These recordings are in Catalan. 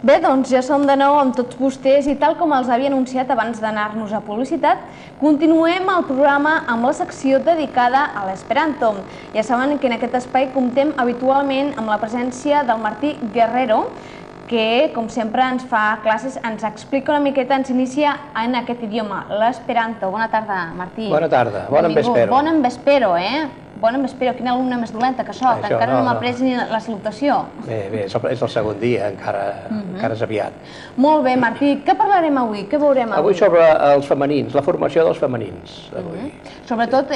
Bé, doncs ja som de nou amb tots vostès i tal com els havia anunciat abans d'anar-nos a publicitat, continuem el programa amb la secció dedicada a l'esperanto. Ja saben que en aquest espai comptem habitualment amb la presència del Martí Guerrero, que, com sempre, ens fa classes, ens explica una miqueta, ens inicia en aquest idioma, l'esperanto. Bona tarda, Martí. Bona tarda, bon envespero. Bon envespero, Bon envespero. Quina alumna més dolenta que soc, que encara no m'ha pres ni la salutació. Bé, és el segon dia, encara és aviat. Molt bé, Martí. Què parlarem avui? Què veurem avui? Avui sobre els femenins, la formació dels femenins. Sobretot,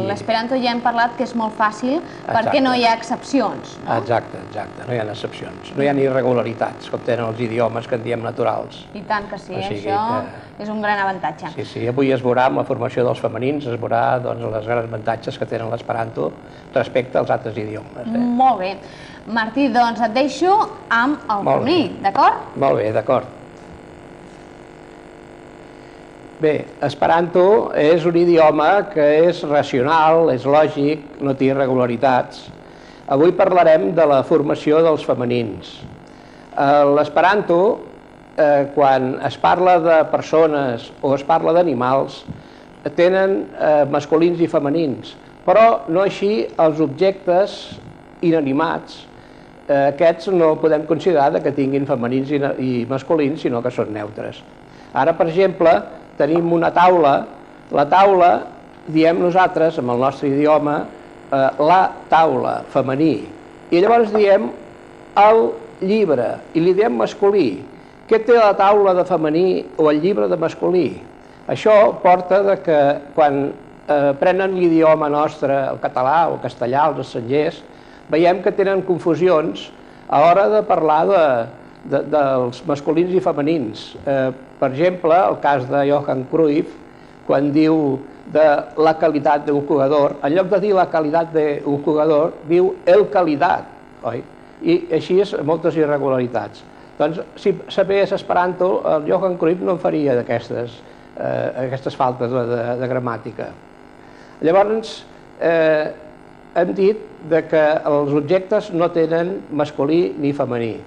l'esperanto ja hem parlat que és molt fàcil perquè no hi ha excepcions. Exacte, no hi ha excepcions. No hi ha ni irregularitats, com tenen els idiomes que en diem naturals. I tant que sí, això és un gran avantatge. Sí, avui es veurà amb la formació dels femenins, es veurà els grans avantatges que tenen l'esperanto respecte als altres idiomes. Molt bé. Martí, doncs et deixo amb el femení, d'acord? Molt bé, d'acord. Bé, esperanto és un idioma que és racional, és lògic, no té irregularitats. Avui parlarem de la formació dels femenins. L'esperanto, quan es parla de persones o es parla d'animals, tenen masculins i femenins, però no així els objectes inanimats. Aquests no podem considerar que tinguin femenins i masculins, sinó que són neutres. Ara, per exemple, tenim una taula. La taula, diem nosaltres, amb el nostre idioma, la taula, femení. I llavors diem el llibre, i li diem masculí. Què té la taula de femení o el llibre de masculí? Això porta que quan prenen l'idioma nostre, el català o el castellà, els estrangers, veiem que tenen confusions a l'hora de parlar dels masculins i femenins. Per exemple, el cas de Johan Cruyff, quan diu de la qualitat d'un jugador, en lloc de dir la qualitat d'un jugador, diu el qualitat, oi? I així és moltes irregularitats. Doncs, si sabés esperanto, el Johan Cruyff no en faria d'aquestes faltes de gramàtica. Llavors, hem dit que els objectes no tenen masculí ni femení.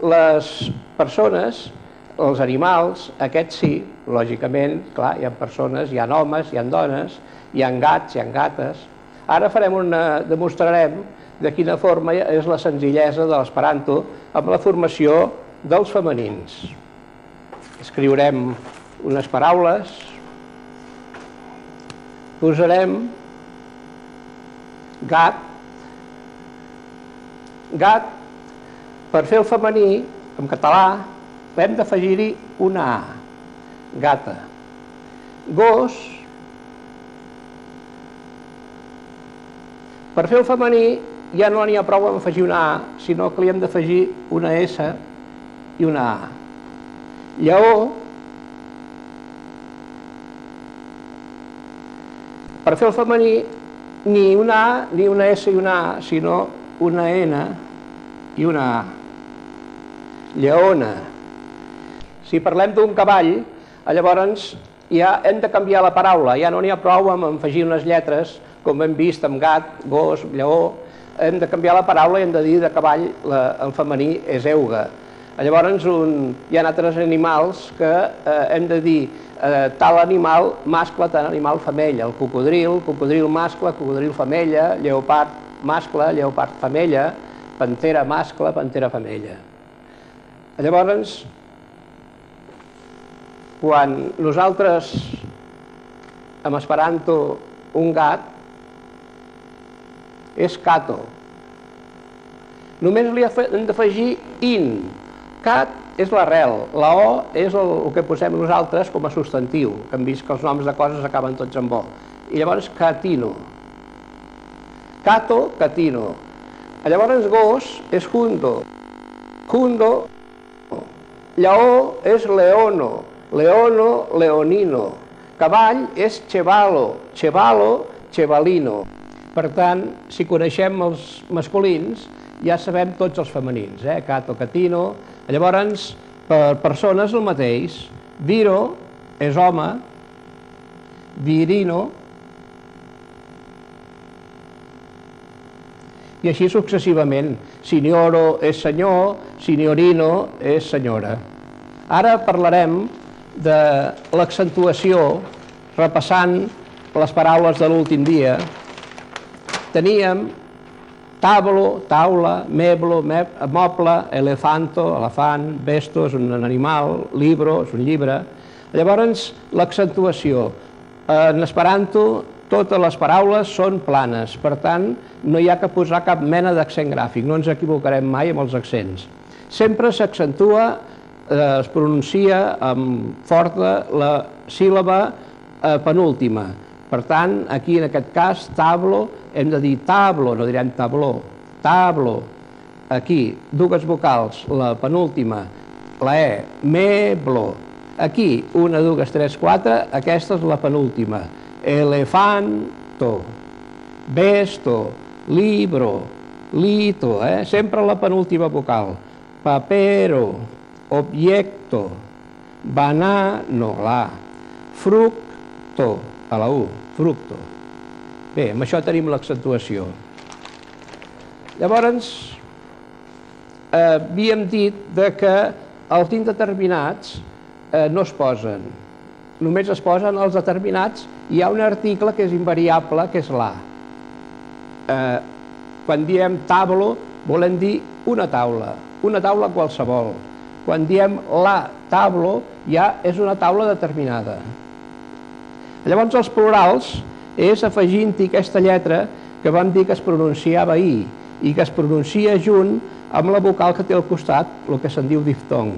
Les persones, els animals, aquests sí, lògicament, clar, hi ha persones, hi ha homes, hi ha dones, hi ha gats, hi ha gates. Ara demostrarem de quina forma és la senzillesa de l'esperanto amb la formació dels femenins. Escriurem unes paraules, posarem gat. Gat, per fer el femení, en català, hem d'afegir-hi una A, gata. Gos, per fer el femení ja no n'hi ha prou amb afegir una A, sinó que li hem d'afegir una S i una A. Lleó, per fer el femení, ni una A, ni una S i una A, sinó una N i una A. Lleona. Si parlem d'un cavall, llavors ja hem de canviar la paraula, ja no n'hi ha prou amb afegir unes lletres, com hem vist amb gat, gos, lleó, hem de canviar la paraula i hem de dir de cavall, el femení és euga. Llavors hi ha altres animals que hem de dir tal animal mascle, tal animal femella. El cocodril mascle, cocodril femella, lleopard mascle, lleopard femella, pantera mascle, pantera femella. Llavors, quan nosaltres, en esperanto, un gat, és cato. Només li hem d'afegir in. Cat és l'arrel, la O és el que posem nosaltres com a substantiu, que hem vist que els noms de coses acaben tots amb O. I llavors catino. Cato, catino. Llavors gos és jundo. Jundo. Lleó és leono. Leono, leonino. Cavall és chevalo. Chevalo, chevalino. Per tant, si coneixem els masculins, ja sabem tots els femenins, cato, catino. Llavors, per persones el mateix. Viro és home, virino, I així successivament. Signoro és senyor, signorino és senyora. Ara parlarem de l'accentuació, repassant les paraules de l'últim dia. Teníem tablo, taula, meblo, moble, elefanto, elefant, besto és un animal, libro és un llibre. Llavors, l'accentuació. En esperanto, totes les paraules són planes, per tant, no hi ha que posar cap mena d'accent gràfic, no ens equivocarem mai amb els accents. Sempre s'accentua, es pronuncia amb forta la síl·laba penúltima. Per tant, aquí en aquest cas, tablo, hem de dir tablo, no direm tabló, tablo. Aquí, dues vocals, la penúltima, la E, meblo. Aquí, 1, 2, 3, 4, aquesta és la penúltima. Elefanto, besto, libro, lito, sempre la penúltima vocal. Papero, objecto, banano, la, fructo, a la U, fructo. Bé, amb això tenim l'accentuació. Llavors, havíem dit que els indeterminats no es posen. Només es posen els determinats i hi ha un article que és invariable, que és la. Quan diem tablo, volem dir una taula qualsevol. Quan diem la tablo, ja és una taula determinada. Llavors, els plurals és afegint-hi aquesta lletra que vam dir que es pronunciava i que es pronuncia junt amb la vocal que té al costat, el que se'n diu diftong.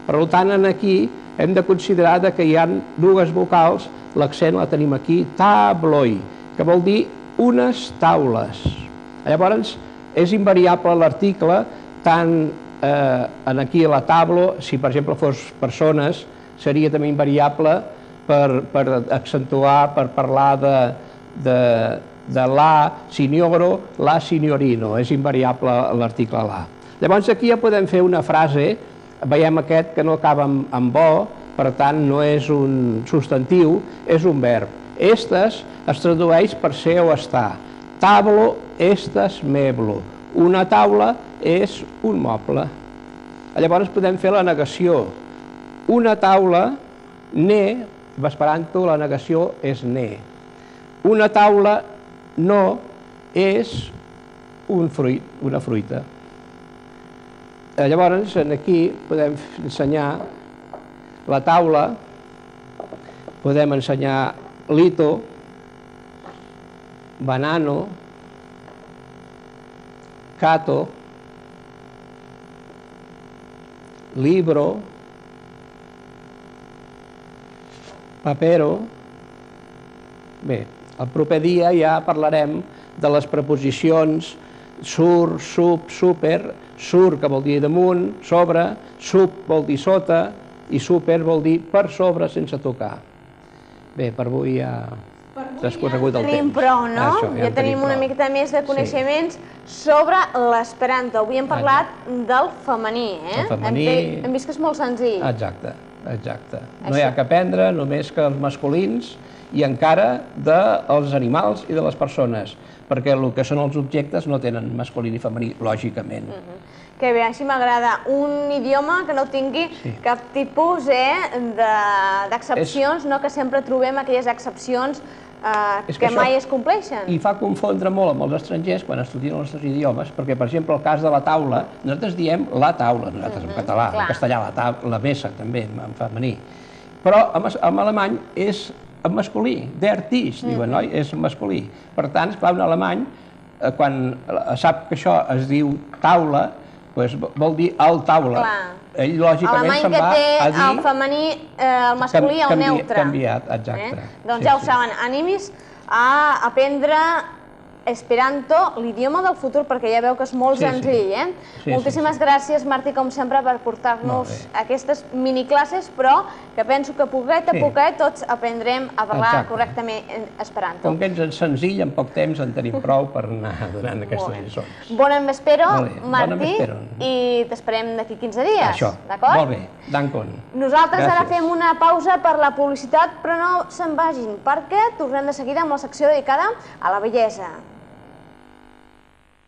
Per tant, aquí hem de considerar que hi ha dues vocals, l'accent la tenim aquí, tabloi, que vol dir unes taules. Llavors, és invariable l'article, tant aquí a la tablo, si per exemple fos persones, seria també invariable per accentuar, per parlar de la signoro, la signorino, és invariable l'article la. Llavors aquí ja podem fer una frase, veiem aquest que no acaba amb o, per tant no és un substantiu, és un verb. Estes es tradueix per ser o estar. Tablo, estes, meblo. Una taula és un moble. Llavors podem fer la negació. Una taula, ne, esperanto, la negació és ne. Una taula, no, és un fruit, una fruita. Llavors, aquí podem ensenyar la taula, podem ensenyar lito, banano, cato, libro, papero. Bé, el proper dia ja parlarem de les preposicions sur, sub, super, sur que vol dir damunt, sobre, sub vol dir sota i super vol dir per sobre sense tocar. Bé, per avui ja s'ha escorregut el temps. Tenim prou, no? Ja tenim una miqueta més de coneixements sobre l'esperanto. Avui hem parlat del femení, eh? El femení... Hem vist que és molt senzill. Exacte, exacte. No hi ha que aprendre, només que els masculins i encara dels animals i de les persones, perquè el que són els objectes no tenen masculí ni femení, lògicament. Que bé, així m'agrada. Un idioma que no tingui cap tipus d'excepcions, no que sempre trobem aquelles excepcions que mai es compleixen. I fa confondre molt amb els estrangers quan estudien els nostres idiomes, perquè, per exemple, el cas de la taula, nosaltres diem la taula, nosaltres en català, en castellà la mesa també, en femení. Però en alemany és en masculí, der Tisch, diuen, oi? És masculí. Per tant, esclar, un alemany, quan sap que això es diu taula, vol dir el taula. Ell, lògicament, se'n va a dir... Alemany que té el femení, el masculí, el neutre. Canviat, exacte. Doncs ja ho saben, ànims a aprendre esperanto, l'idioma del futur, perquè ja veu que és molt senzill, eh? Moltíssimes gràcies, Martí, com sempre, per portar-nos aquestes miniclasses, però que penso que poquet a poquet tots aprendrem a parlar correctament esperanto. Com que és senzill, en poc temps en tenim prou per anar donant aquestes lliçons. Bon vespero, Martí, i t'esperem d'aquí 15 dies. Això, molt bé, dankon. Nosaltres ara fem una pausa per la publicitat, però no se'n vagin, perquè tornem de seguida amb la secció dedicada a la bellesa.